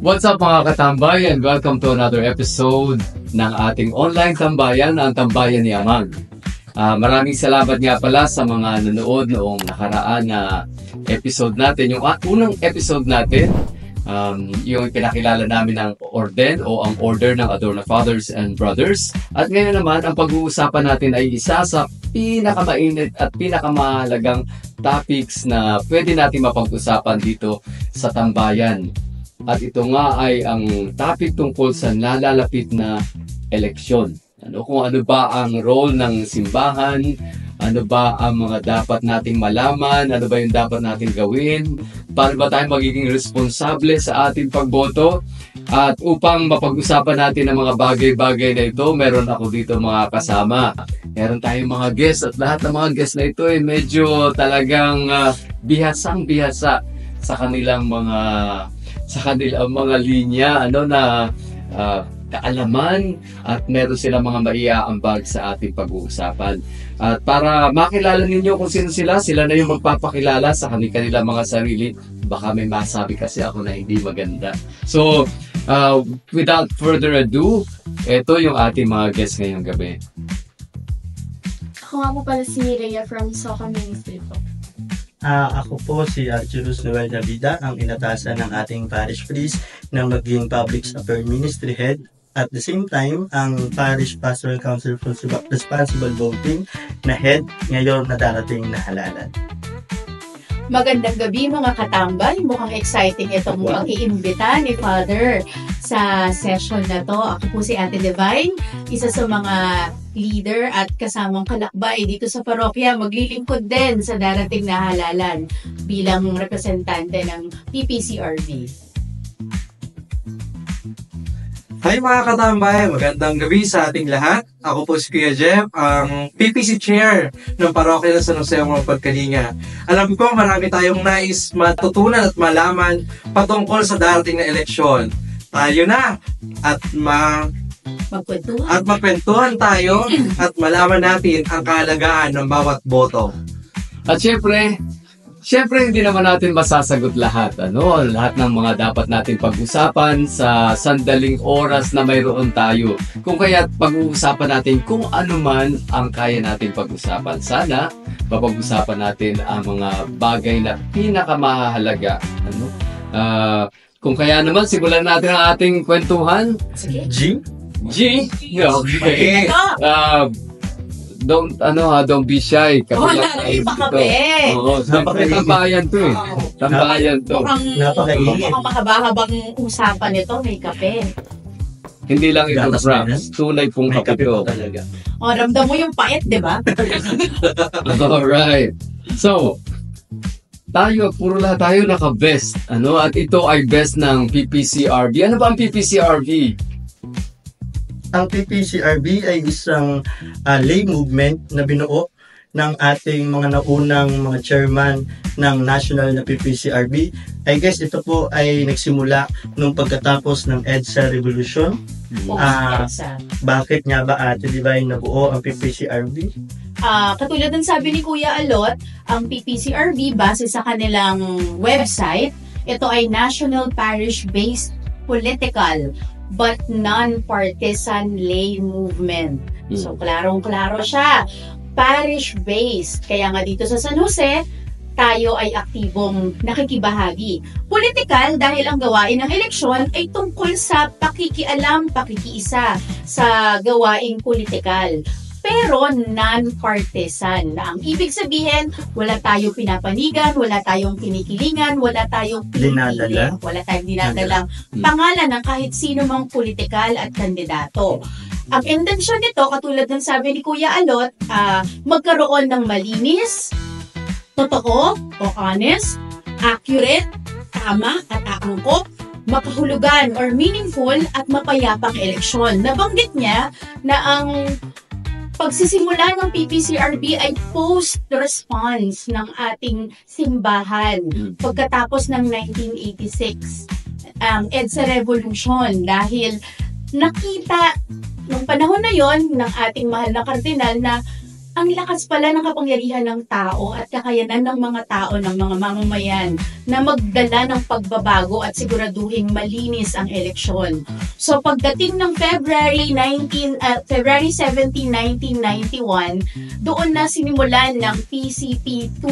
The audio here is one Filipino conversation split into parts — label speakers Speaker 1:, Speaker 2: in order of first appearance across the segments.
Speaker 1: What's up mga katambay, and welcome to another episode ng ating online tambayan, ang Tambayan ni Amag. Maraming salamat nga pala sa mga nanood noong nakaraan na episode natin. Yung unang episode natin, yung pinakilala namin ng Orden o ang Order ng Adorna Fathers and Brothers. At ngayon naman, ang pag-uusapan natin ay isa sa pinakamainit at pinakamahalagang topics na pwede natin mapag-usapan dito sa tambayan. At ito nga ay ang topic tungkol sa nalalapit na eleksyon. Kung ano ba ang role ng simbahan, ano ba ang mga dapat nating malaman, ano ba yung dapat nating gawin, paano ba tayo magiging responsable sa ating pagboto. At upang mapag-usapan natin ang mga bagay-bagay na ito, meron ako dito mga kasama. Meron tayong mga guests at lahat ng mga guests na ito ay medyo talagang bihasang-bihasa sa kanilang mga linya na kaalaman at meron silang mga maiaambag sa ating pag-uusapan. At para makilala ninyo kung sino sila na yung magpapakilala sa kanilang mga sarili. Baka may masabi kasi ako na hindi maganda. So, without further ado, ito yung ating mga guests ngayong gabi.
Speaker 2: Ako nga po pala si Rhea from Soka Ministry po.
Speaker 3: Ako po si Archulus Noel Navida, ang inatasan ng ating parish priest na maging Public Affairs Ministry Head. At the same time, ang Parish Pastoral Council for Responsible Voting na Head ngayon na darating na halalan.
Speaker 2: Magandang gabi mga katambay. Mukhang exciting itong pag-iimbita ni Father sa session na to. Ako po si Ate Divine, isa sa mga leader at kasamang kalakbay dito sa parokya. Maglilingkod din sa darating na halalan bilang representante ng PPCRB.
Speaker 4: Hi mga katambay, magandang gabi sa ating lahat. Ako po si Kuya Jeff, ang PPC Chair ng Parokya ng San Jose ng Pagkalinga. Alam ko marami tayong nais matutunan at malaman patungkol sa darating na eleksyon. Tayo na at magkwentuhan tayo at malaman natin ang kahalagahan ng bawat boto.
Speaker 1: At Siyempre, hindi naman natin masasagot lahat. Lahat ng mga dapat natin pag-usapan sa sandaling oras na mayroon tayo. Kung kaya pag-uusapan natin kung ano man ang kaya natin pag-usapan. Sana, mapag-usapan natin ang mga bagay na pinakamahalaga. Kung kaya naman, simulan natin ang ating kwentuhan.
Speaker 2: Sige.
Speaker 1: G? Okay. Don't be shy.
Speaker 2: Napakabe.
Speaker 1: Tambayan to eh. Tambayan to.
Speaker 2: Mukhang mahaba-habang usapan nito, may kape.
Speaker 1: Hindi lang ito props. Tunay pong kape to.
Speaker 2: Ramdam mo yung pait, di ba?
Speaker 1: Alright. So, puro lahat tayo naka-best. At ito ay best ng PPCRB. Ano ba ang PPCRB?
Speaker 3: Ang PPCRB ay isang lay movement na binuo ng ating mga naunang mga chairman ng national na PPCRB. I guess ito po ay nagsimula nung pagkatapos ng EDSA Revolution. Bakit nga ba Ate Divine nabuo ang PPCRB?
Speaker 2: Katulad ng sabi ni Kuya Alot, ang PPCRB base sa kanilang website, ito ay National Parish-Based Political but non-partisan lay movement. So, klarong-klaro siya. Parish-based. Kaya nga dito sa San Jose, tayo ay aktibong nakikibahagi. Political dahil ang gawain ng eleksyon ay tungkol sa pakikialam, pakikiisa sa gawaing politikal. Pero non-partisan na ang ibig sabihin, wala tayong pinapanigan, wala tayong kinikilingan, wala tayong pinipili, wala tayong dinadalang pangalan ng kahit sino mang politikal at kandidato. Ang intensyon nito, katulad ng sabi ni Kuya Alot, magkaroon ng malinis, totoo o honest, accurate, tama at aangkop, makahulugan or meaningful at mapayapang eleksyon. Nabanggit niya na ang pagsisimula ng PPCRB ay post-response ng ating simbahan pagkatapos ng 1986 EDSA Revolution dahil nakita nung panahon na yon ng ating mahal na kardinal na ang lakas pala ng kapangyarihan ng tao at kakayanan ng mga tao, ng mga mamamayan na magdala ng pagbabago at siguraduhing malinis ang eleksyon. So pagdating ng February 17, 1991, doon na sinimulan ng PCP2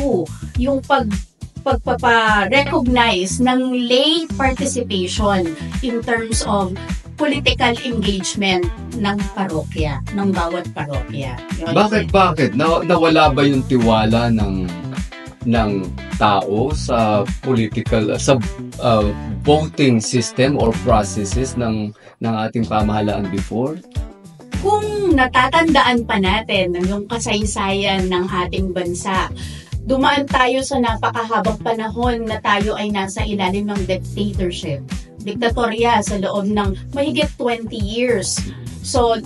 Speaker 2: yung pagpapa-recognize ng lay participation in terms of political engagement ng parokya, ng bawat parokya. Yun.
Speaker 1: Bakit? Nawala ba yung tiwala ng tao sa political, sa voting system or processes ng ating pamahalaan before?
Speaker 2: Kung natatandaan pa natin yung kasaysayan ng ating bansa, dumaan tayo sa napakahabang panahon na tayo ay nasa ilalim ng dictatorship. Diktatorya sa loob ng mahigit 20 years. So,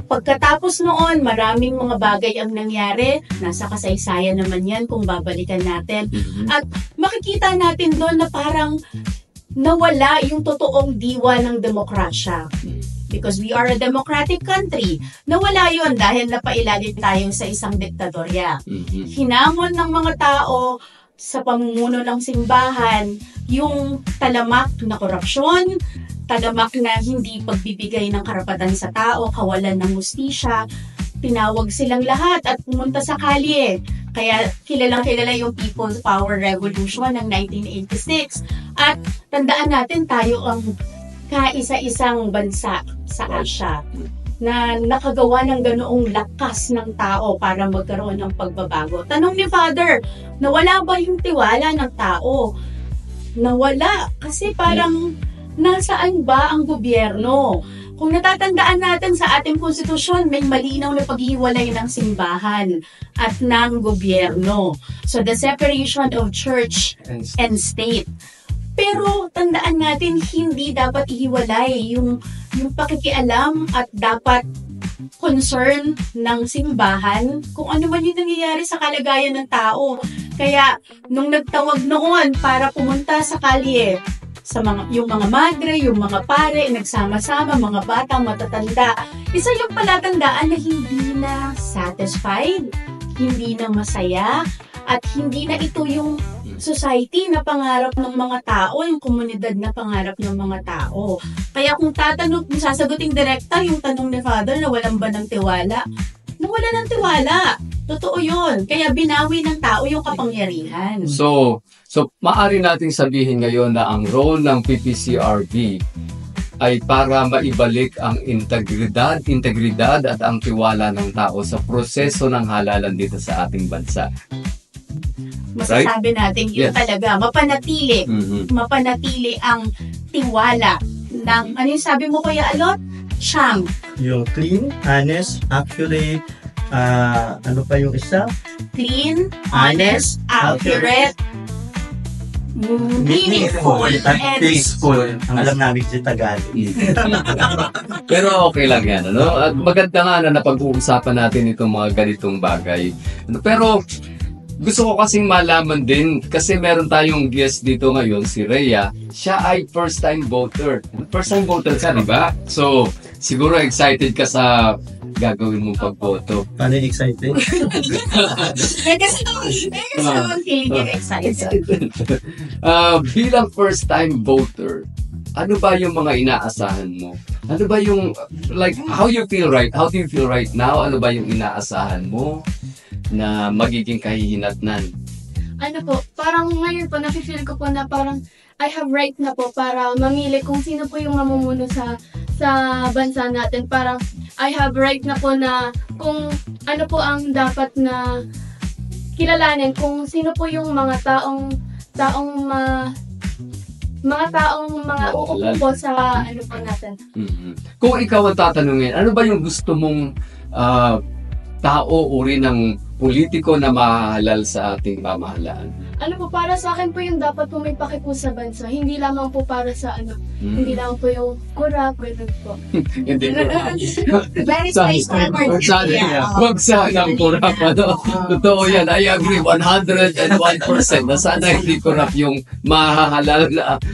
Speaker 2: pagkatapos noon, maraming mga bagay ang nangyari. Nasa kasaysayan naman yan kung babalikan natin. At makikita natin doon na parang nawala yung totoong diwa ng demokrasya. Because we are a democratic country. Nawala yun dahil napailalim tayo sa isang diktatorya. Hinamon ng mga tao sa pamumuno ng simbahan yung talamak na korupsyon, talamak na hindi pagbibigay ng karapatan sa tao, kawalan ng hustisya. Tinawag silang lahat at pumunta sa kalye. Kaya kilalang-kilala yung People's Power Revolution ng 1986. At tandaan natin tayo ang kaisa-isang bansa sa Asia na nakagawa ng ganoong lakas ng tao para magkaroon ng pagbabago. Tanong ni Father, nawala ba yung tiwala ng tao? Nawala. Kasi parang nasaan ba ang gobyerno? Kung natatandaan natin sa ating konstitusyon, may malinaw na paghiwalay ng simbahan at ng gobyerno. So the separation of church and state. Pero tandaan natin, hindi dapat ihiwalay yung pakikialam at dapat concern ng simbahan kung ano man yung nangyayari sa kalagayan ng tao. Kaya nung nagtawag noon para pumunta sa kalye, yung mga madre, yung mga pare, nagsama-sama, mga bata, matatanda, isa yung palatandaan na hindi na satisfied, hindi na masaya, at hindi na ito yung society na pangarap ng mga tao, yung komunidad na pangarap ng mga tao. Kaya kung sasaguting direkta yung tanong ni Father na walang ba ng tiwala, nawala ng tiwala. Totoo yun. Kaya binawi ng tao yung kapangyarihan.
Speaker 1: So maaari nating sabihin ngayon na ang role ng PPCRB ay para maibalik ang integridad at ang tiwala ng tao sa proseso ng halalan dito sa ating bansa.
Speaker 2: Masasabi natin yun
Speaker 1: Yes.
Speaker 2: talaga. Mapanatili ang tiwala ng, ano yung sabi mo Kuya Alot? Siyang.
Speaker 3: Yung clean, honest, accurate, ano pa yung isa?
Speaker 2: Clean, honest, accurate, meaningful, and
Speaker 3: peaceful. Ang alam namin si Tagalog.
Speaker 1: Pero okay lang yan, ano? At maganda nga na napag-uusapan natin itong mga ganitong bagay. Pero gusto ko kasing malaman din, kasi meron tayong guest dito ngayon, si Rhea. Siya ay first-time voter. First-time voter ka, di ba? So, siguro excited ka sa gagawin mong pagboto.
Speaker 3: Paano yung excited?
Speaker 2: Kasi naman feeling excited.
Speaker 1: Bilang first-time voter, ano ba yung mga inaasahan mo? Ano ba yung, like, how do you feel right now? Ano ba yung inaasahan mo na magiging kahihinatnan?
Speaker 5: Ano po, parang ngayon po, nafe-feel ko po na parang I have right na po para mamili kung sino po yung mamumuno sa bansa natin. Parang I have right na po na kung ano po ang dapat na kilalanin, kung sino po yung mga taong uupo po sa ano po natin.
Speaker 1: Kung ikaw ang tatanungin, ano ba yung gusto mong tao uri ng politiko na mahalal sa ating pamahalaan?
Speaker 5: Ano po, para sa akin po yung dapat po may paki po sa bansa. Hindi lamang po para sa hindi lang po yung kurap, ganun po.
Speaker 1: Hindi ko.
Speaker 2: Very straightforward.
Speaker 1: Huwag sanang kurap. Totoo yan. I agree 101% na sana hindi kurap yung mahahalal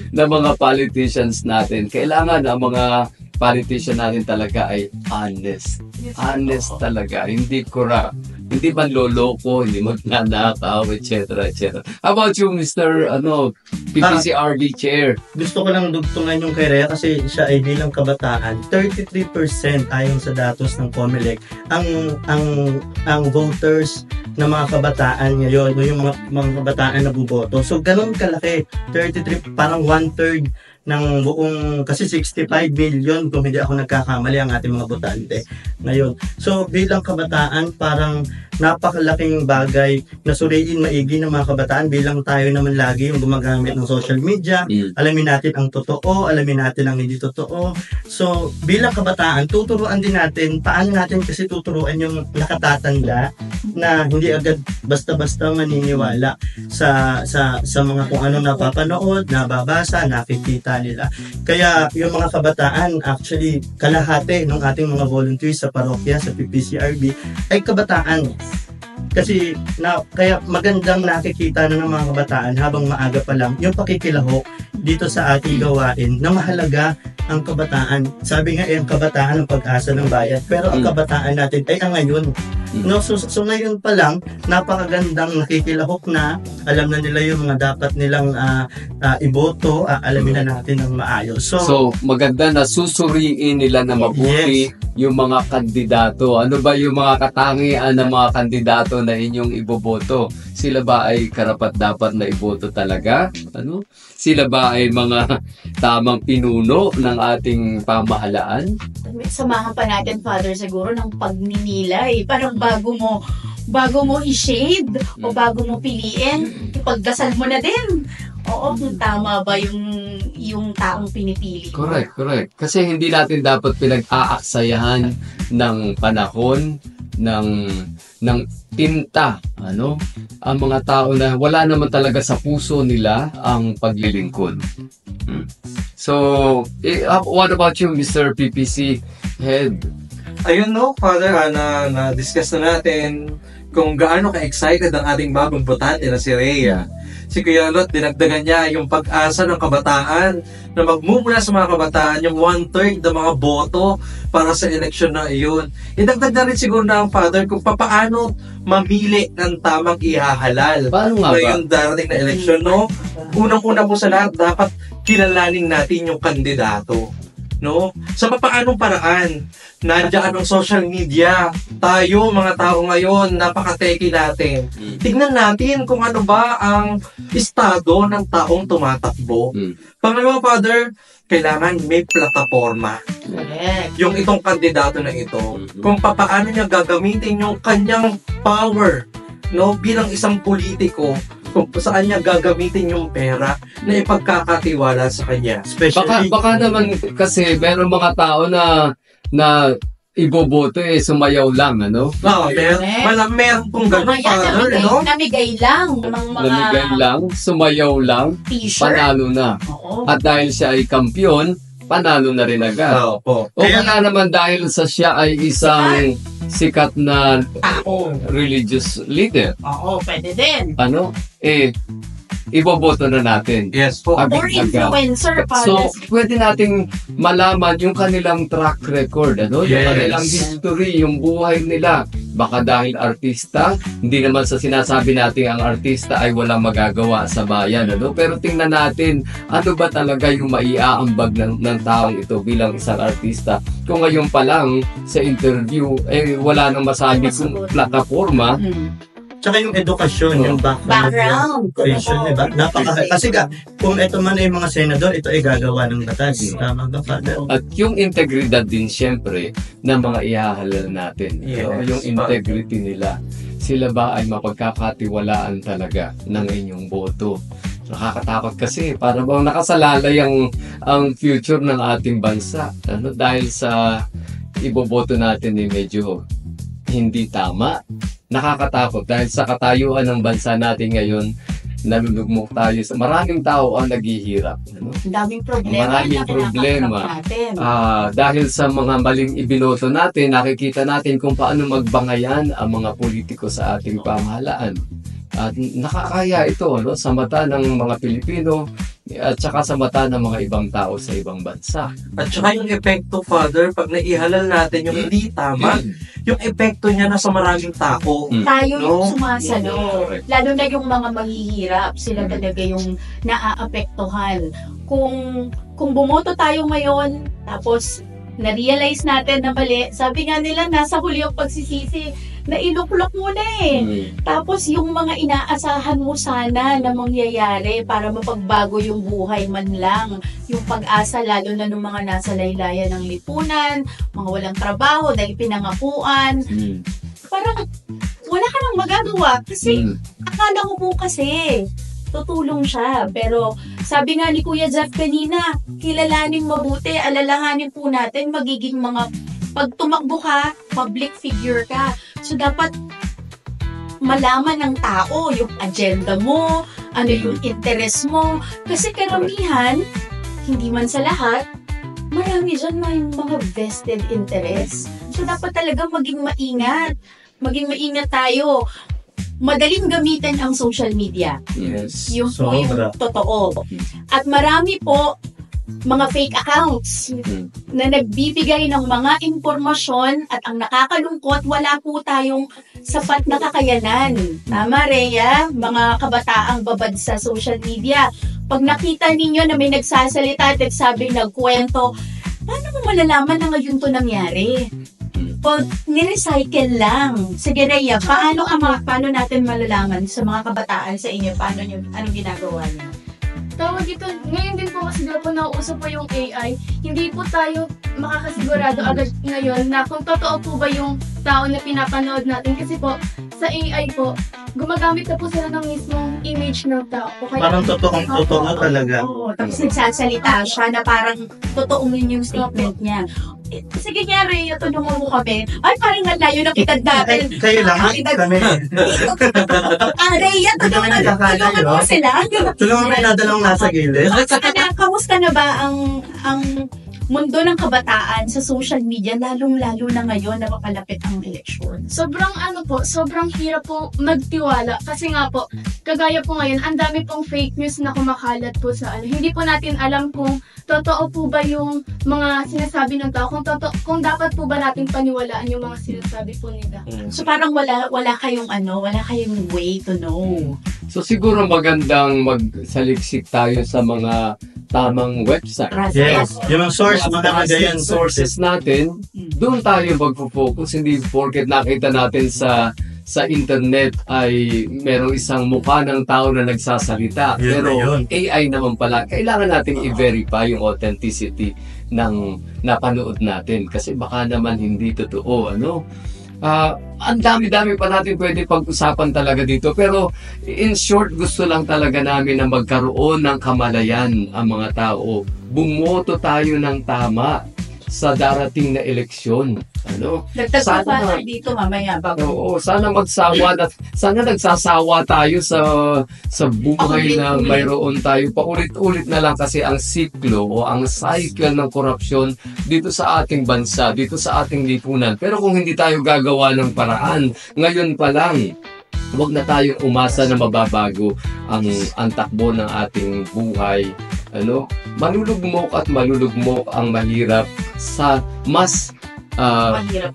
Speaker 1: na mga politicians natin. Kailangan ang mga politician natin talaga ay honest. Honest talaga. Hindi kurap. hindi manloloko, hindi magnanakaw, etc. etc. How about you, Mr. PPCRB Chair?
Speaker 3: Gusto ko lang dugtungan yung kay Rhea kasi siya ay bilang kabataan, 33% ayon sa datos ng COMELEC ang voters na mga kabataan ngayon, o yung mga kabataan na buboto. So, ganun kalaki. 33, parang 1/3 ng buong, kasi 65 million kung hindi ako nagkakamali ang ating mga botante ngayon. So, bilang kabataan, parang napakalaking bagay na suriin maigi ng mga kabataan bilang tayo naman lagi yung gumagamit ng social media. Alamin natin ang totoo, alamin natin ang hindi totoo. So, bilang kabataan, tuturuan din natin, paano natin kasi tuturuan yung nakatatanda na hindi agad basta-basta maniniwala sa mga kung ano napapanood, nababasa, nakikita nila. Kaya yung mga kabataan, actually, kalahati ng ating mga volunteers sa parokya, sa PPCRB, ay kabataan. Kasi kaya magandang nakikita na ng mga kabataan habang maaga pa lang yung pakikilahok dito sa ating gawain na mahalaga ang kabataan. Sabi nga, ang kabataan ang pag-asa ng bayan. Pero ang kabataan natin ay ang ngayon. No, so ngayon pa lang, napakagandang nakikilahok na, alam na nila yung mga dapat nilang iboto, alamin na natin ng maayos.
Speaker 1: So, maganda na susuriin nila na mabuti yung mga kandidato. Ano ba yung mga katangian ng mga kandidato na inyong iboboto? Sila ba ay karapat-dapat na iboto talaga? Sila ba ay mga tamang pinuno ng ating pamahalaan?
Speaker 2: Samahan pa natin, Father, siguro ng pagninilay. Parang bago mo i-shade o bago mo piliin, ipagdasal mo na din. Oo, kung tama ba yung taong pinipili.
Speaker 1: Correct. Kasi hindi natin dapat pinag-aaksayahan ng panahon, ng tinta, ang mga tao na wala naman talaga sa puso nila ang paglilingkod. So, what about you, Mr. PPC Head?
Speaker 4: Ayun Father, na-discuss na natin kung gaano ka-excited ang ating bagong botante na si Rhea. Si Kuya Lot, dinagdagan niya yung pag-asa ng kabataan na magmumula sa mga kabataan yung 1/3 ng mga boto para sa eleksyon na iyon. Idagdag na rin siguro na ang Father kung paano mamili ng tamang ihahalal.
Speaker 1: Paano nga ba?
Speaker 4: Ngayon darating na eleksyon, Unang-una po sa lahat, dapat kilalanin natin yung kandidato. Sa paanong paraan, nandiyan ang social media. Tayo, mga tao ngayon, napaka-techy natin. Tignan natin kung ano ba ang estado ng taong tumatakbo. Pangalawa, Father, kailangan may plataforma. Yung itong kandidato na ito. Kung paano niya gagamitin yung kanyang power, bilang isang politiko, kung saan niya gagamitin yung pera na ipagkakatiwala sa kanya.
Speaker 1: Baka naman kasi meron mga tao na iboboto sumayaw lang,
Speaker 4: meron pong ganun, Father,
Speaker 2: Namigay lang ng mga
Speaker 1: namigay lang, sumayaw lang,
Speaker 2: t-shirt.
Speaker 1: panalo na.
Speaker 2: Oo.
Speaker 1: At dahil siya ay kampiyon, panalo na rin agad. O kaya naman dahil siya ay isang sikat na religious leader.
Speaker 2: Oo, pwede din.
Speaker 1: Iboboto na natin.
Speaker 4: Yes po.
Speaker 2: Or influencer,
Speaker 1: So, pwede nating malaman yung kanilang track record, yung kanilang history, yung buhay nila. Baka dahil artista, hindi naman sa sinasabi natin ang artista ay walang magagawa sa bayan, pero tingnan natin, ano ba talaga yung maiaambag ng taong ito bilang isang artista. Kung ngayon pa lang sa interview, wala nang masabi kung plataforma,
Speaker 3: Tsaka yung edukasyon, yung
Speaker 2: background.
Speaker 3: Diba? Kasi kung ito man ay mga senador, ito ay gagawa ng batas. Tama ba, Father?
Speaker 1: At yung integridad din siyempre ng mga ihahalal natin. Yung integrity nila. Sila ba ay mapagkakatiwalaan talaga ng inyong boto? Nakakatakot kasi para bang nakasalalay ang future ng ating bansa. Dahil sa iboboto natin medyo hindi tama. Nakakatakot dahil sa katayuan ng bansa natin ngayon, nalulugmok tayo sa maraming tao ang naghihirap.
Speaker 2: Daming problema.
Speaker 1: Maraming problema. Dahil sa mga maling ibinoto natin, nakikita natin kung paano magbangayan ang mga politiko sa ating pamahalaan. At nakakaya ito sa mata ng mga Pilipino at saka sa mata ng mga ibang tao sa ibang bansa.
Speaker 4: At saka yung epekto, Father, pag naihalal natin yung hindi tama, yung epekto niya nasa maraming tao.
Speaker 2: Tayo yung
Speaker 4: No?
Speaker 2: sumasalo. Lalo na yung mga mahihirap, sila talaga yung naaapektuhan. Kung bumoto tayo ngayon, tapos na-realize natin na mali, sabi nga nila, nasa huli yung pagsisisi, na iluklok mo na eh. Tapos yung mga inaasahan mo sana na mangyayari para mapagbago yung buhay man lang, yung pag-asa lalo na ng mga nasa laylayan ng lipunan, mga walang trabaho dahil pinangakuan, parang wala ka nang magagawa kasi akala mo po kasi tutulong siya. Pero sabi nga ni Kuya Jeff kanina, kilalanin mabuti, alalahanin po natin magiging mga pag tumakbo ka, public figure ka. So dapat malaman ng tao yung agenda mo, ano yung interest mo. Kasi karamihan, hindi man sa lahat, marami dyan may mga vested interest. So dapat talaga maging maingat. Maging maingat tayo. Madaling gamitin ang social media.
Speaker 1: Yes.
Speaker 2: Yung po yung
Speaker 3: Sobra.
Speaker 2: totoo. At marami po mga fake accounts na nagbibigay ng mga impormasyon at ang nakakalungkot, wala po tayong sapat na kakayanan. Tama, Rhea? Mga kabataang babad sa social media. Pag nakita ninyo na may nagsasalita at nagsabi, nagkwento, paano mo malalaman na ngayon to nangyari? Pag nirecycle lang. Sige, Rhea, paano natin malalaman sa mga kabataan sa inyo? Anong ginagawa niyo?
Speaker 5: Tawag ito, ngayon din po kasi po nauuso po yung AI, hindi po tayo makakasigurado agad ngayon na kung totoo po ba yung tao na pinapanood natin. Kasi po, sa AI po, gumagamit na po sila ng mismong image ng tao. Kaya,
Speaker 3: Parang totoo talaga.
Speaker 2: Oo, tapos nagsasalita siya na parang totoong yun yung statement niya. Sige nga, Rhea, tulungan mo kami. Ay, parang nalayo na kitad natin.
Speaker 3: Kayo lang, kami.
Speaker 2: Rhea, tulungan mo sila.
Speaker 3: Tulungan mo na dalawang nasa gilid.
Speaker 2: Kamusta na ba ang mundo ng kabataan sa social media, lalong-lalo na ngayon na mapalapit ang eleksyon?
Speaker 5: sobrang hirap po magtiwala. Kasi nga po, kagaya po ngayon, ang dami pong fake news na kumakalat po sa Hindi po natin alam kung totoo po ba yung mga sinasabi ng tao, kung dapat po ba natin paniwalaan yung mga sinasabi po nila.
Speaker 2: So parang wala kayong way to know.
Speaker 1: So siguro magandang magsaliksik tayo sa mga tamang website.
Speaker 3: Yes. Yung mga source, mga nagayan.
Speaker 1: Sources natin, doon tayo magpo-focus. Hindi porket nakita natin sa internet ay merong isang mukha ng tao na nagsasalita.
Speaker 3: Yun
Speaker 1: Pero
Speaker 3: na yun.
Speaker 1: AI naman pala, kailangan natin i-verify yung authenticity ng napanood natin. Kasi baka naman hindi totoo. Ang dami-dami pa natin pwede pag-usapan talaga dito. Pero in short, gusto lang talaga namin na magkaroon ng kamalayan ang mga tao. Bumoto tayo ng tama sa darating na eleksyon.
Speaker 2: Nagtagpa
Speaker 1: Sana-
Speaker 2: dito mamaya.
Speaker 1: Oo, sana sana nagsasawa tayo sa buhay na mayroon tayo. Paulit-ulit na lang kasi ang siklo o ang cycle ng korupsyon dito sa ating bansa, dito sa ating lipunan. Pero kung hindi tayo gagawa ng paraan, ngayon pa lang, huwag na tayong umasa na mababago ang takbo ng ating buhay. Malulugmok at malulugmok ang mahirap sa mas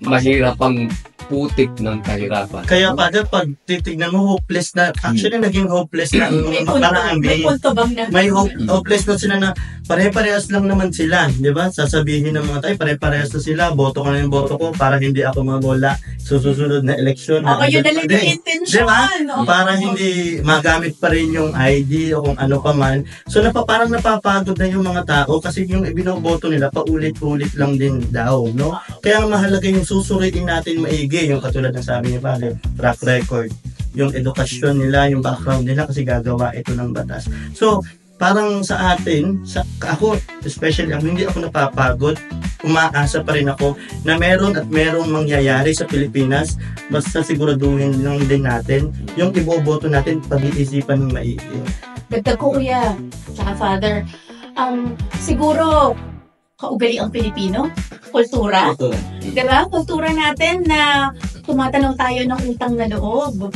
Speaker 1: mahirap ang putik ng kahirapan.
Speaker 3: Kaya pag titignan mo, hopeless na. Actually, naging hopeless na ang makaraang
Speaker 2: May punto bang na?
Speaker 3: may hopeless na sila na pare-parehas lang naman sila, di ba? Sasabihin ng mga tayo, pare-parehas na sila, boto ko na yung boto ko para hindi ako mabola sa susunod na eleksyon.
Speaker 2: Oo, yun na lang yung intention.
Speaker 3: Diba?
Speaker 2: Oo.
Speaker 3: Para hindi magamit pa rin yung ID o kung ano pa man. So parang napapagod na yung mga tao kasi yung ibinoboto nila paulit-ulit lang din daw, no? Kaya mahalaga yung susuriin natin maigi, yung katulad ng sabi ni Father, track record, yung edukasyon nila, yung background nila kasi gagawa ito ng batas. So, parang sa atin, ako, especially ako, hindi ako napapagod, umaasa pa rin ako na meron at merong mangyayari sa Pilipinas, basta siguraduhin lang din natin yung iboboto natin pag-iisipan ng maigi.
Speaker 2: Dagdag ko, Kuya, tsaka Father, siguro, kaugali ang Pilipino, kultura. Diba? Kultura natin na tumatanaw tayo ng utang na loob.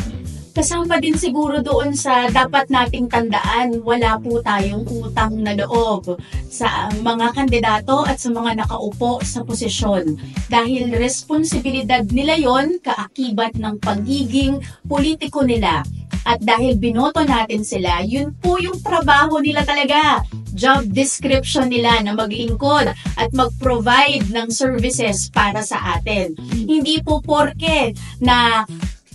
Speaker 2: kasama din siguro doon sa dapat nating tandaan, wala po tayong utang na loob sa mga kandidato at sa mga nakaupo sa posisyon. Dahil responsibilidad nila yon, kaakibat ng pagiging politiko nila. At dahil binoto natin sila, yun po yung trabaho nila talaga. Job description nila na maglingkod at mag-provide ng services para sa atin. Hindi po porke na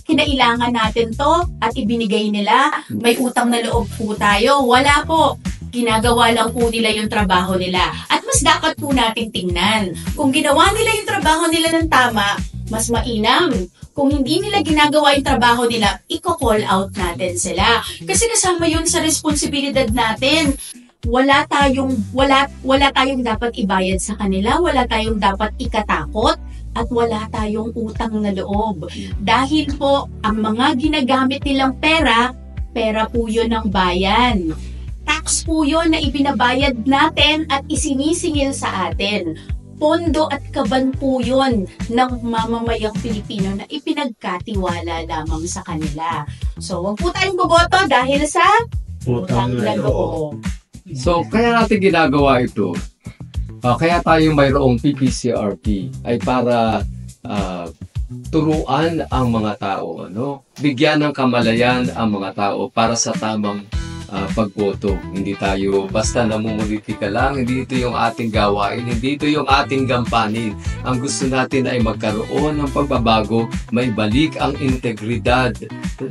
Speaker 2: kinailangan natin to at ibinigay nila, may utang na loob po tayo. Wala po. Ginagawa lang po nila yung trabaho nila. At mas dapat po natin tingnan. Kung ginawa nila yung trabaho nila ng tama, mas mainam. Kung hindi nila ginagawa yung trabaho nila, i-call out natin sila. Kasi kasama yun sa responsibilidad natin. Wala tayong dapat ibayad sa kanila, wala tayong dapat ikatakot, at wala tayong utang na loob. Dahil po, ang mga ginagamit nilang pera po yun ng bayan. Tax po yun na ibinabayad natin at isinisingil sa atin. Pondo at kaban po yun ng mamamayang Pilipino na ipinagkatiwala lamang sa kanila. So, wag po tayong boboto dahil sa utang na loob.
Speaker 1: So, kaya natin ginagawa ito. Kaya tayo mayroong PPCRP ay para turuan ang mga tao, ano? Bigyan ng kamalayan ang mga tao para sa tamang pagboto. Hindi tayo basta namumulitika lang, hindi ito yung ating gawain, hindi ito yung ating gampanin. Ang gusto natin ay magkaroon ng pagbabago, may balik ang integridad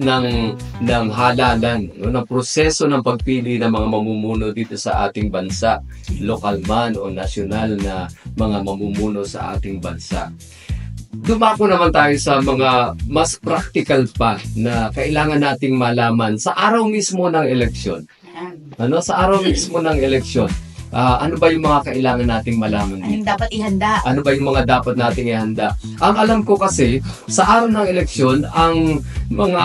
Speaker 1: ng halalan, ng proseso ng pagpili ng mga mamumuno dito sa ating bansa, lokal man o nasyonal na mga mamumuno sa ating bansa. Dumako naman tayo sa mga mas practical pa na kailangan nating malaman sa araw mismo ng eleksyon. Sa araw mismo ng eleksyon, ano ba yung mga kailangan nating malaman dito?
Speaker 2: Anong dapat ihanda?
Speaker 1: Ano ba yung mga dapat nating ihanda? Ang alam ko kasi, sa araw ng eleksyon, ang mga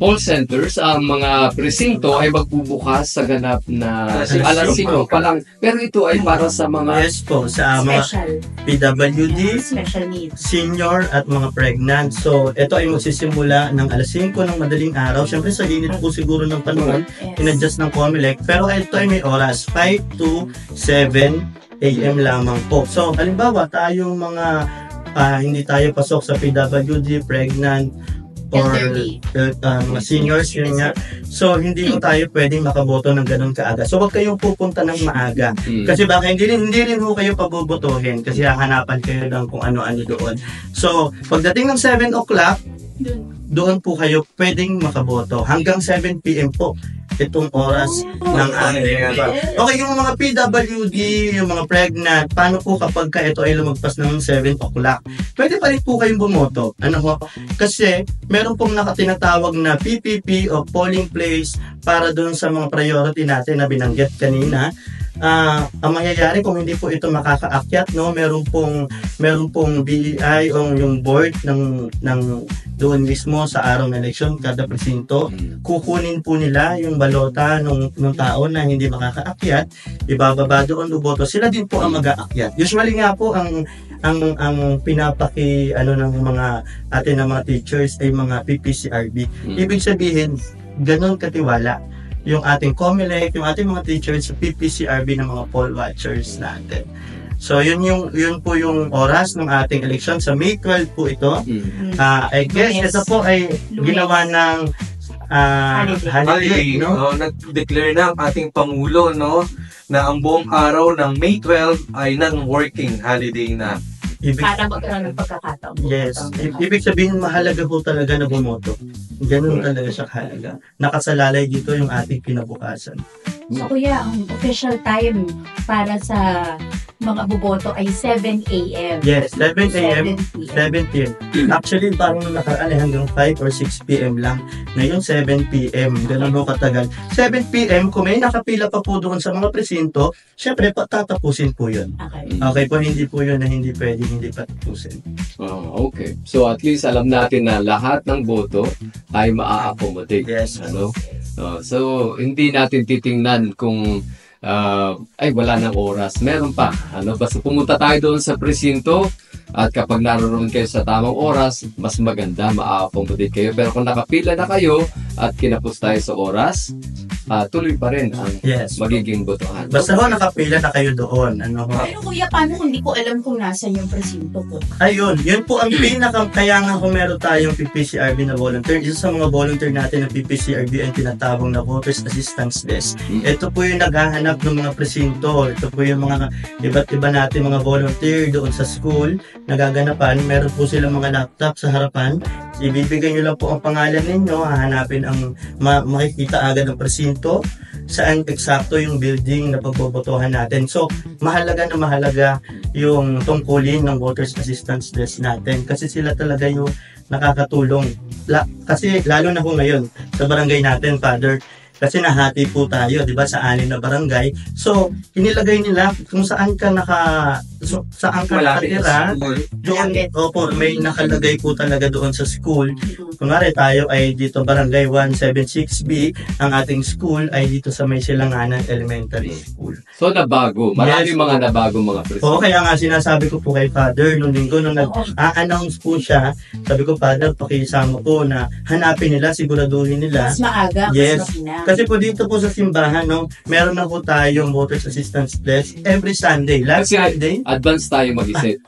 Speaker 1: poll centers, ang mga presinto ay magbubukas sa ganap na alas 5 pa lang. Pero ito ay para sa mga
Speaker 3: Yes po, sa mga
Speaker 2: Special.
Speaker 3: PWD,
Speaker 2: Special needs.
Speaker 3: senior at mga pregnant. So, ito ay magsisimula ng alas 5 ng madaling araw. Siyempre sa init po siguro ng panahon, in-adjust ng COMELEC. Pero ito ay may oras, 5 to 7 a.m. lamang po. So, halimbawa, tayong mga hindi tayo pasok sa PWD, pregnant, or
Speaker 2: Elderly.
Speaker 3: mga seniors, yun nga. So, hindi mo tayo pwedeng makaboto ng ganun kaaga. So, wag kayong pupunta ng maaga. Kasi baka hindi rin ho kayo pabobotohin kasi hahanapan kayo ng kung ano-ano doon. So, pagdating ng 7 o'clock, doon po kayo pwedeng makaboto. Hanggang 7 p.m. po itong oras ng ating. Okay, yung mga PWD, yung mga pregnant, paano po kapag ito ay lumagpas ng 7 o'clock? Pwede pa rin po kayong bumoto. Ano ho? Kasi meron pong nakatinatawag na PPP o polling place para doon sa mga priority natin na binanggit kanina. Ang mangyayari kung hindi po ito makakaakyat, no, meron pong BEI o yung board ng doon mismo sa araw ng eleksyon, kada presinto, kukunin po nila yung balota ng tao na hindi makakaakyat, ibababa doon boto. Sila din po ang mag-aakyat. Usually nga po ang pinapaki ng mga atin ng mga teachers ay mga PPCRB. Ibig sabihin, ganun katiwala yung ating COMELEC, yung ating mga teachers sa PPCRB ng mga poll watchers natin. So, yun po yung oras ng ating eleksyon. Sa May 12 po ito. I guess ito po ay ginawa ng holiday, no?
Speaker 4: Nag-declare na ang ating Pangulo, no, na ang buong araw ng May 12 ay non-working holiday na.
Speaker 2: Para magkaroon ng pagkakataon.
Speaker 3: Yes. Ibig sabihin, mahalaga po talaga na bumoto. Ganun talaga siya kahalaga. Nakasalalay dito yung ating kinabukasan.
Speaker 2: So, kuya, ang official time para sa mga boboto ay 7 a.m.
Speaker 3: Yes, 7 a.m.
Speaker 2: 7
Speaker 3: 7 p.m. Actually, parang nakaraan hanggang 5 or 6 p.m. lang. Ngayon, 7 p.m. Ganun mo katagal. 7 p.m. Kung may nakapila pa po doon sa mga presinto, syempre, tatapusin po yun.
Speaker 2: Okay.
Speaker 3: Okay po, hindi po yun na hindi pwede, hindi patapusin.
Speaker 1: Okay. So at least alam natin na lahat ng boto ay maa-accommodate.
Speaker 3: Yes.
Speaker 1: Ano? So hindi natin titingnan kung ay wala ng oras. Meron pa. Basta pumunta tayo doon sa presinto, At kapag naroon kayo sa tamang oras, mas maganda, ma-accommodate kayo. Pero kung nakapila na kayo at kinapos tayo sa oras, tuloy pa rin ang
Speaker 3: Yes.
Speaker 1: magiging botohan.
Speaker 3: Basta ho, nakapila na kayo doon. Ano ho?
Speaker 2: Pero kuya, paano kung di ko alam kung nasan yung presinto ko?
Speaker 3: Ayun, yun po ang kaya nga kung meron tayong PPCRB na volunteer, isa sa mga volunteer natin ng PPCRB ay tinatawag na Voters Assistance Desk. Ito po yung naghahanap ng mga presinto. Ito po yung mga iba't iba natin mga volunteer doon sa school, nagaganapan. Meron po silang mga laptop sa harapan. Ibibigay nyo lang po ang pangalan ninyo, hahanapin ang makikita agad ang presinto, saan eksakto yung building na pagbobotohan natin. So, mahalaga na mahalaga yung tungkulin ng Voters Assistance Desk natin kasi sila talaga yung nakakatulong. Kasi lalo na po ngayon sa barangay natin, Father, kasi nahati po tayo, di ba, sa 6 na barangay. So, inilagay nila kung saan ka saan ka nakatira, doon, opo, may nakalagay po talaga doon sa school. Kunwari tayo ay dito barangay 176B, ang ating school ay dito sa May Silanganan Elementary School.
Speaker 1: So, nabago. Marami
Speaker 3: Yes.
Speaker 1: mga nabago mga presinto.
Speaker 3: Oo, kaya nga sinasabi ko po kay Father nung linggo, nung nag-a-announce po siya, sabi ko, Father, pakisama po na hanapin nila, siguraduhin nila.
Speaker 2: Mas maaga,
Speaker 3: Yes.
Speaker 2: mas makina.
Speaker 3: Kasi po dito po sa simbahan, no, meron na po tayong Voters Assistance Desk every Sunday. Last
Speaker 1: Kasi
Speaker 3: Sunday,
Speaker 1: advance tayo mag-isip.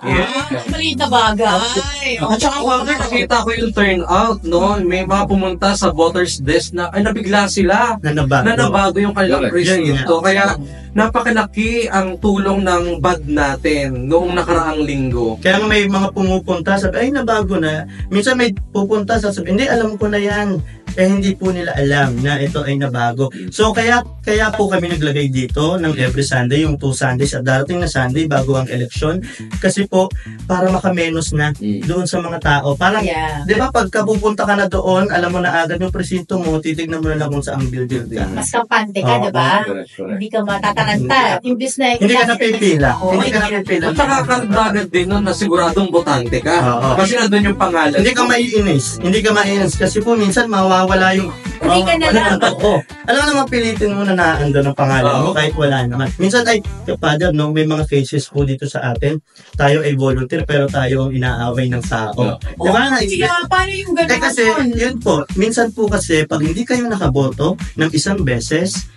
Speaker 2: Maliit na bagay.
Speaker 4: At saka Father, nakita ko yung turnout, no? May mga pumunta sa voters desk na ay nabigla sila.
Speaker 3: na nabago.
Speaker 4: Na nabago yung kanilang
Speaker 1: Correct.
Speaker 4: presinto. Kaya napakalaki ang tulong ng BAD natin noong nakaraang linggo.
Speaker 3: Kaya nga may mga pumupunta, sabi, ay nabago na. Minsan may pupunta, sabi, hindi, alam ko na yan. Eh, hindi po nila alam na ito ay nabago. So, kaya po kami naglagay dito ng every Sunday, yung 2 Sundays at darating na Sunday bago ang eleksyon. Kasi po, para makamenos na doon sa mga tao. Parang,
Speaker 2: Yeah.
Speaker 3: di ba, pagka pupunta ka na doon, alam mo na agad yung presinto mo, titignan mo na lang kung saang building ka.
Speaker 2: Mas kampante ka,
Speaker 3: Oo,
Speaker 2: di ba?
Speaker 1: Correct, correct.
Speaker 2: Hindi ka matataranta. Imbis na
Speaker 3: Hindi ka napipila.
Speaker 2: Oo,
Speaker 3: Hindi ka napipila.
Speaker 4: At saka kardagan din nun na siguradong botante ka.
Speaker 3: Oo.
Speaker 4: Kasi nandun yung pangalan.
Speaker 3: Hindi ka maiinis. Hindi ka maiinis. Kasi po minsan mawawala yung...
Speaker 2: Hindi ka na lang.
Speaker 3: Oo. Alam mo naman, pilitin mo na naandun ang pangalan mo kahit wala naman. Minsan ay, Father, no, may mga cases po dito sa atin. Tayo ay volunteer pero tayo ang inaaway ng tao. Di ba?
Speaker 2: Kaya paano yung gano'n?
Speaker 3: Kasi, yun po, minsan po kasi, pag hindi kayo nakaboto ng isang beses,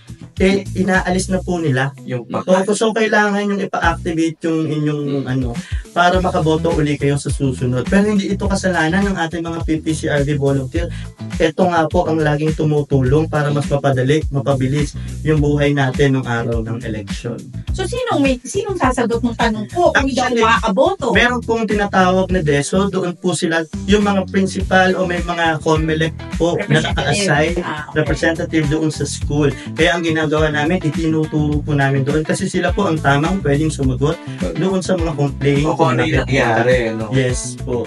Speaker 3: inaalis na po nila.
Speaker 4: Yung
Speaker 3: So, kailangan yung ipa-activate yung inyong para makaboto uli kayo sa susunod. Pero hindi ito kasalanan ng ating mga PPCRB volunteer. Ito nga po ang laging tumutulong para mas mapadali, mapabilis yung buhay natin ng araw ng eleksyon.
Speaker 2: So, sinong sasagot ng tanong ko kung hindi ako
Speaker 3: Actually,
Speaker 2: makakaboto?
Speaker 3: Meron pong tinatawag na DESO, doon po sila, yung mga principal o may mga COMELEC po na naka-assign representative doon sa school. Kaya ang ginagawa namin, itinuturo po namin doon kasi sila po ang tamang pwedeng sumagot doon sa mga complaint.
Speaker 4: o kung ano yung nangyari, no?
Speaker 3: Yes po.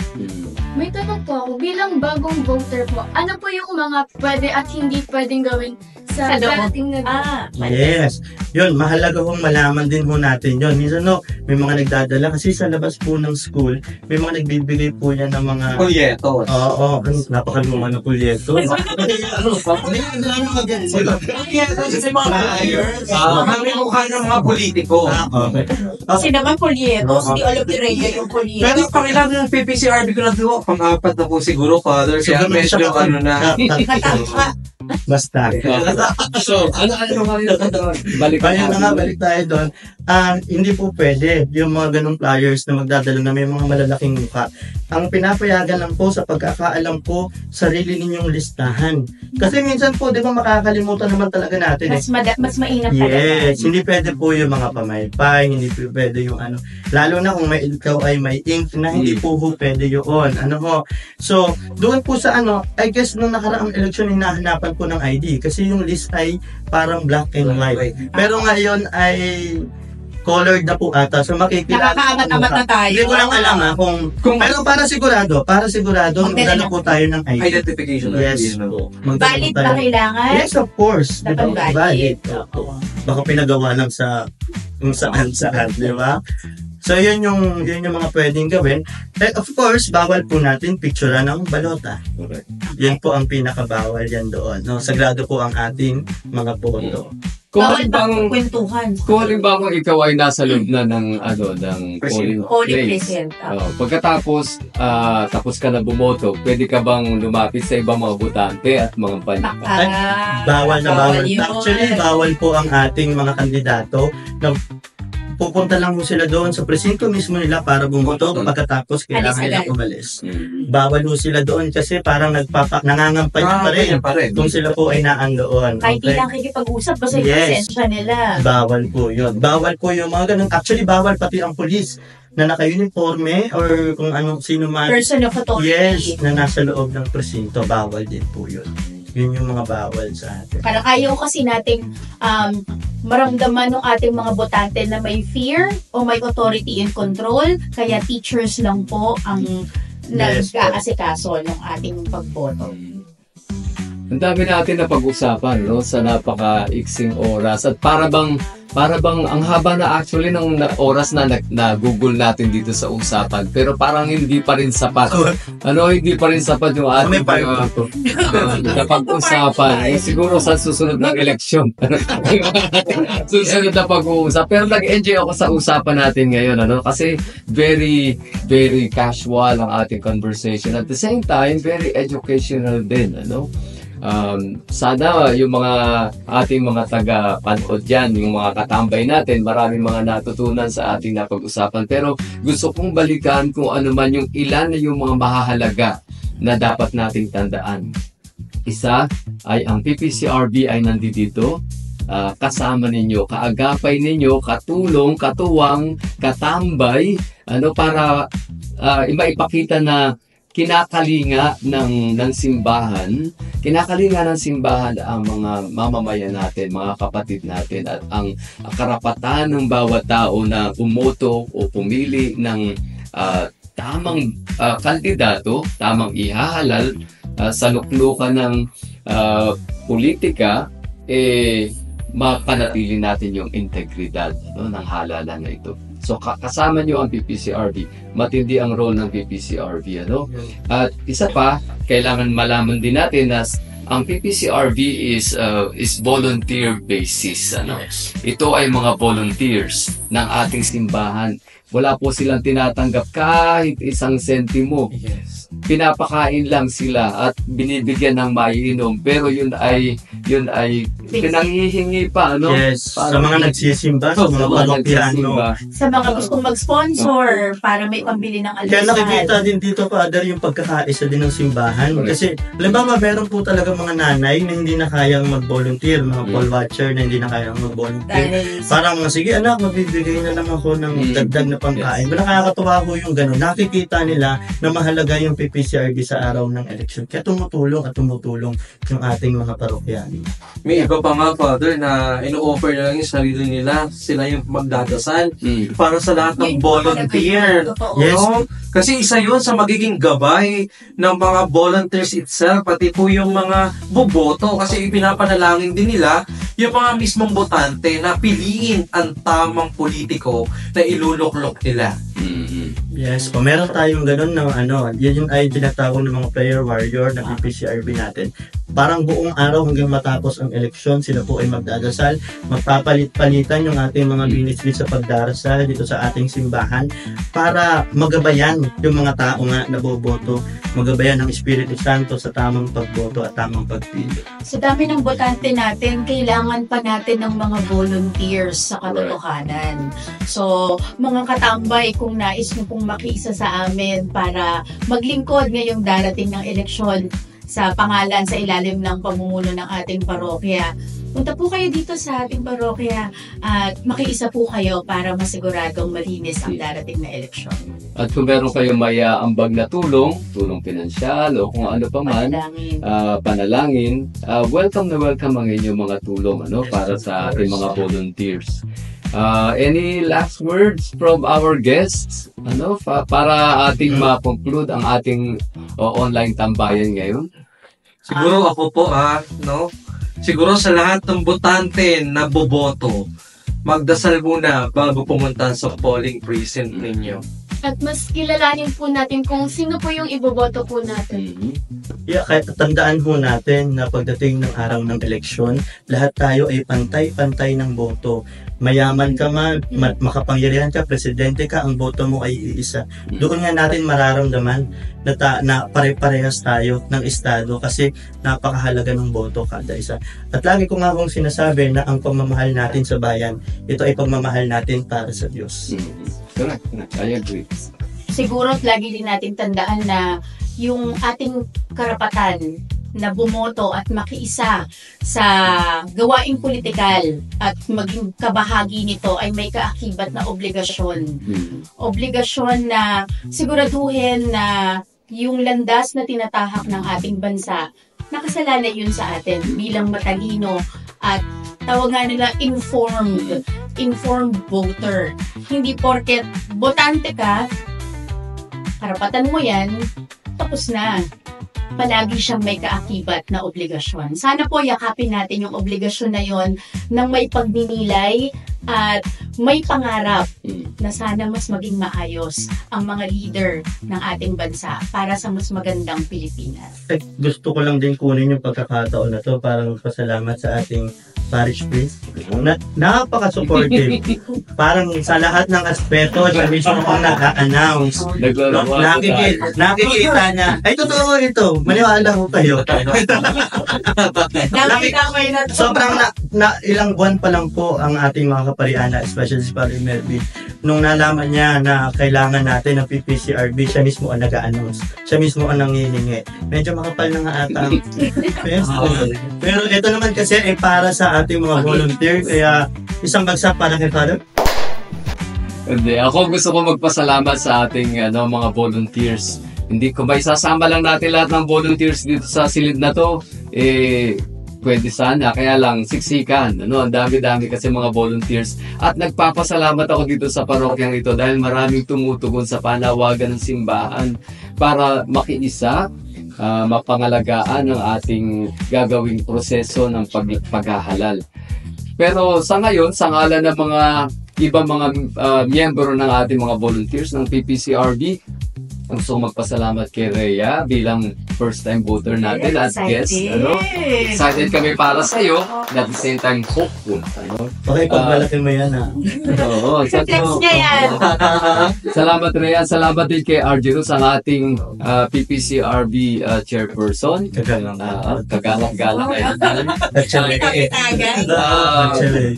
Speaker 5: May tanong po ako, bilang bagong voter po, ano po yung mga pwede at hindi pwedeng gawin sa
Speaker 2: Sa loob?
Speaker 5: darating na
Speaker 3: Yes. Yun, mahalaga hong malaman din ho natin yun. Minsan may mga nagdadala kasi sa labas po ng school, may mga nagbibigay po yan ng mga...
Speaker 4: Pulyetos.
Speaker 3: Oo, napakaluma na pulyeto.
Speaker 4: Kasi mga flyers. Kami mukha ng mga politiko.
Speaker 3: Okay.
Speaker 2: Kasi naman polyetos, hindi alam ni Rhea yung polyetos.
Speaker 4: Pero pakilang yung PPCRB ko na doon, pang-apat na po siguro, Father. Kaya medyo ano na.
Speaker 3: Basta.
Speaker 1: So, ano balik
Speaker 3: Kaya na nga, balik tayo doon. Hindi po pwede yung mga ganong flyers na magdadala na may mga malalaking mukha. Ang pinapayagan lang po sa pagkakaalam po, sarili ninyong listahan. Kasi minsan po, di ba makakalimutan naman talaga natin eh.
Speaker 2: Mas mainam talaga.
Speaker 3: Yes, hindi pwede po yung mga pamaypay, hindi po pwede yung lalo na kung ikaw ay may ink na hindi po pwede yun. So, doon po sa I guess nung nakaraang eleksyon hinahanapan po ng ID kasi yung list ay parang black and white. Pero ngayon ay colored na po ata. So makikilala.
Speaker 2: Nakakaangat-angat na tayo.
Speaker 3: Hindi ko lang alam pero para sigurado, magdala po tayo ng ID.
Speaker 4: Identification.
Speaker 3: Yes
Speaker 4: ID,
Speaker 3: po.
Speaker 2: Valid
Speaker 3: Magdala po
Speaker 2: ba
Speaker 3: tayo.
Speaker 2: kailangan?
Speaker 3: Yes, of course. Di ba?
Speaker 2: Dapat
Speaker 3: Valid.
Speaker 2: Oo.
Speaker 3: Baka pinagawa lang sa kung saan, di ba? So, yun yung mga pwedeng gawin. And of course, bawal po natin picturean ng balota.
Speaker 1: Correct.
Speaker 3: Yan po ang pinakabawal yan doon. No? Sagrado po ang ating mga boto.
Speaker 1: Kung
Speaker 2: Bawal ba
Speaker 1: halimbawa,
Speaker 2: kwentuhan?
Speaker 1: kung halimbawa ikaw ay nasa loob na ng polling
Speaker 2: Holy
Speaker 1: place.
Speaker 2: present.
Speaker 1: Pagkatapos, tapos ka na bumoto, pwede ka bang lumapit sa ibang mga botante at mga
Speaker 3: Bawal na bawal.
Speaker 2: yun.
Speaker 3: Actually, bawal po ang ating mga kandidato na pupunta lang po sila doon sa presinto mismo nila para bumoto, pagkatapos kailangan
Speaker 2: Alis
Speaker 3: nila
Speaker 2: agad.
Speaker 3: umalis. Bawal po sila doon kasi parang nangangampanya pa rin kung sila po ay naandoon.
Speaker 2: Kahit
Speaker 3: Okay?
Speaker 2: ilang kikipag-usap, basta yung
Speaker 3: Yes.
Speaker 2: presensya nila.
Speaker 3: Bawal po yun. Bawal po yung mga ganun. Actually, bawal pati ang pulis na naka-uniforme or kung anong sino man.
Speaker 2: Person of authority.
Speaker 3: Yes, na nasa loob ng presinto. Bawal din po yun. Yun yung mga bawal sa atin.
Speaker 2: Parang ayaw kasi nating maramdaman ng ating mga botante na may fear o may authority and control. Kaya teachers lang po ang
Speaker 3: Yes,
Speaker 2: nag-aasikaso ng ating pagboto.
Speaker 1: Ang dami natin na pag-usapan, no, sa napaka-iksing oras. At para bang ang haba na actually ng oras na Google natin dito sa usapan. Pero parang hindi pa rin sapat. Hindi pa rin sapat yung ating pag-usapan. Siguro sa susunod ng eleksyon. Susunod na pag-uusap. Pero nag-enjoy ako sa usapan natin ngayon. Kasi very, very casual ang ating conversation. At the same time, very educational din. Sana yung mga ating mga taga-panood dyan, yung mga katambay natin, maraming mga natutunan sa ating napag-usapan. Pero gusto kong balikan kung ano man yung ilan na yung mga mahahalaga na dapat nating tandaan. Isa ay ang PPCRB ay nandito, kasama ninyo, kaagapay ninyo, katulong, katuwang, katambay, para maipakita na kinakalinga ng simbahan ang mga mamamayan natin, mga kapatid natin, at ang karapatan ng bawat tao na umoto o pumili ng tamang kandidato, tamang ihahalal sa luklukan ng politika, mapanatili natin yung integridad ng halalan na ito. So kasama nyo ang PPCRB. Matindi ang role ng PPCRB. At isa pa, kailangan malaman din natin na ang PPCRB is volunteer basis. Ito ay mga volunteers ng ating simbahan. Wala po silang tinatanggap kahit isang sentimo.
Speaker 4: Yes.
Speaker 1: Pinapakain lang sila at binibigyan ng maiinom, pero yun ay pinanghihingi pa,
Speaker 3: Yes, sa mga nagsisimba, sa mga parokyano.
Speaker 2: Sa mga gustong mag-sponsor para may pambili ng almusal.
Speaker 3: Kaya nakikita din dito, Father, yung pagkakaisa din ng simbahan.
Speaker 1: Correct.
Speaker 3: Kasi, halimbawa, meron po talaga mga nanay na hindi na kayang mag-volunteer, mga poll watcher na hindi na kayang mag-volunteer.
Speaker 2: Dahil
Speaker 3: Parang, sige anak, magbibigay na lang ako ng dagdag na pangkain.
Speaker 1: Yes.
Speaker 3: Nakakatuwa po yung gano'n. Nakikita nila na mahalaga yung PPCRB sa araw ng eleksyon. Kaya tumutulong yung ating mga parokyano.
Speaker 4: May iba pa nga, Father, na ino-offer na lang yung sarili nila. Sila yung magdadasal para sa lahat ng volunteer.
Speaker 3: Yes.
Speaker 4: No? Kasi isa yun sa magiging gabay ng mga volunteers itself, pati po yung mga boboto. Kasi ipinapanalangin din nila yung mga mismong botante na piliin ang tamang politiko na iluluklok nila.
Speaker 3: Yes, kung meron tayong ganun na yun yung ay tinatawag ng mga prayer warrior ng PPCRB natin. Parang buong araw hanggang matapos ang eleksyon, sila po ay magdadasal, magpapalit-palitan yung ating mga ministry sa pagdarasal dito sa ating simbahan para magabayan yung mga tao nga na boboto, magabayan ng Espiritu Santo sa tamang pagboto at tamang pagpili.
Speaker 2: sa dami ng botante natin, kailangan pa natin ng mga volunteers sa katotohanan. So, mga katambay, kung nais mo pong makiisa sa amin para maglingkod ngayong darating ng eleksyon sa pangalan, sa ilalim ng pamumuno ng ating parokya, punta po kayo dito sa ating parokya at makiisa po kayo para masiguradong malinis ang darating na eleksyon.
Speaker 1: At kung meron kayong may ambag na tulong pinansyal o kung ano pa man,
Speaker 2: Panalangin.
Speaker 1: panalangin, welcome na welcome ang inyong mga tulong para sa ating mga volunteers. Any last words from our guests para ating ma-conclude ang ating online tambayan ngayon?
Speaker 4: Siguro ako po siguro sa lahat ng botante na boboto, magdasal muna bago pumunta sa polling precinct ninyo.
Speaker 5: at mas kilalanin po natin kung sino po yung iboboto po natin.
Speaker 3: Yeah, kaya tandaan ho natin na pagdating ng araw ng eleksyon, lahat tayo ay pantay-pantay ng boto. Mayaman ka man, makapangyarihan ka, presidente ka, ang boto mo ay iisa. Doon nga natin mararamdaman na pare-parehas tayo ng estado kasi napakahalaga ng boto kada isa. At lagi ko nga kong sinasabi na ang pagmamahal natin sa bayan, ito ay pagmamahal natin para sa Diyos.
Speaker 1: Correct. I agree.
Speaker 2: Siguro lagi din natin tandaan na yung ating karapatan na bumoto at makiisa sa gawaing politikal at maging kabahagi nito ay may kaakibat na obligasyon. Obligasyon na siguraduhin na yung landas na tinatahak ng ating bansa, nakasalalay yun sa atin bilang matalino at tawag nga nila informed voter. Hindi porket botante ka, karapatan mo yan, tapos na. Palagi siyang may kaakibat na obligasyon. Sana po yakapin natin yung obligasyon na yon ng may pagninilay at may pangarap na sana mas maging maayos ang mga leader ng ating bansa para sa mas magandang Pilipinas.
Speaker 3: Gusto ko lang din kunin yung pagkakataon na to para magpasalamat sa ating parish priest. Napaka-supportive. Parang sa lahat ng aspeto, siya mismo ang nag-a-announce. Nakikita niya. Ay, totoo ito. Maniwala ko kayo. Sobrang ilang buwan pa lang po ang ating mga kapariana, especially si Padre Melvin. Nung nalaman niya na kailangan natin ng PPCRB, siya mismo ang nag-a-announce. Siya mismo ang nangihingi. Medyo makapal na nga ata ang pesto. Pero ito naman kasi ay para sa ating mga volunteer, kaya isang bagsak para kay Father.
Speaker 1: Hindi, ako gusto ko magpasalamat sa ating mga volunteers. Hindi ko may sasama lang natin lahat ng volunteers dito sa silid na to. Pwede sana, kaya lang siksikan. Ang dami-dami kasi mga volunteers. At nagpapasalamat ako dito sa parokyang ito dahil maraming tumutugon sa panawagan ng simbahan para makiisa, mapangalagaan ang ating gagawing proseso ng paghahalal. Pero sa ngayon, sa ngalan ng mga ibang mga miyembro ng ating mga volunteers ng PPCRB, gusto ko magpasalamat kay Rhea bilang first-time voter natin at guest. Excited kami para sa iyo, at the same time hopeful.
Speaker 3: Okay, pagbalaki mo yan ha.
Speaker 1: Oo,
Speaker 2: Text niya yan.
Speaker 1: Salamat Rhea, salamat din kay Argyros, ang ating PPCRB chairperson. Kagalak-galak ay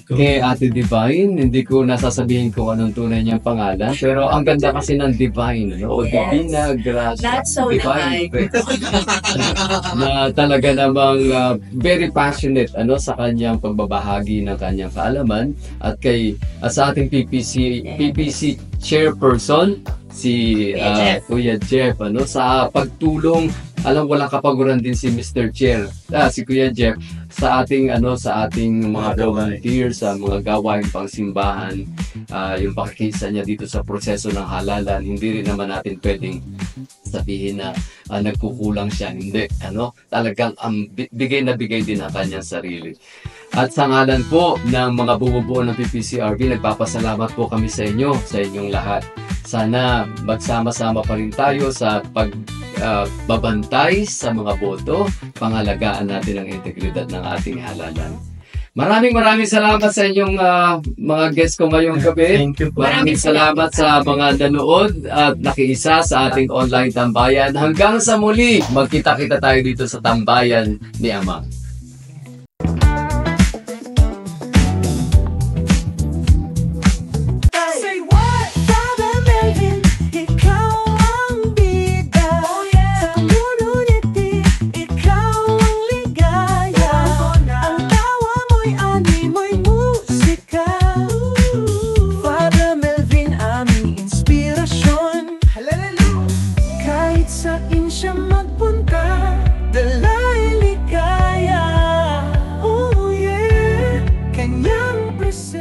Speaker 1: kay Ate Divine, hindi ko nasasabihin kung anong tunay niyang pangalan, pero ang ganda kasi ng Divine, o Divina Gracia.
Speaker 2: That's so divine.
Speaker 1: Na talaga namang very passionate sa kanyang pagbabahagi ng kanyang kaalaman, at kay sa ating PPC chairperson si Kuya Jeff sa pagtulong. Walang kapaguran din si Mr. Chair, si Kuya Jeff sa ating mga volunteers, sa mga gawain pangsimbahan, yung pakikisa niya dito sa proseso ng halalan. Hindi rin naman natin pwedeng sabihin na nagkukulang siya. Hindi, talagang bigay na bigay din ang kanyang sarili. At sa ngalan po ng mga bumubuo ng PPCRB, nagpapasalamat po kami sa inyo, sa inyong lahat. Sana magsama-sama pa rin tayo sa pagbabantay sa mga boto, pangalagaan natin ang integridad ng ating halalan. Maraming salamat sa inyong mga guests ko ngayong gabi.
Speaker 3: Thank you po.
Speaker 1: Maraming salamat sa mga nanood at nakiisa sa ating online tambayan. Hanggang sa muli, magkita-kita tayo dito sa tambayan ni Ama.
Speaker 6: Saan siya magpunta, dala'y ligaya. Oh yeah, kanyang presensya.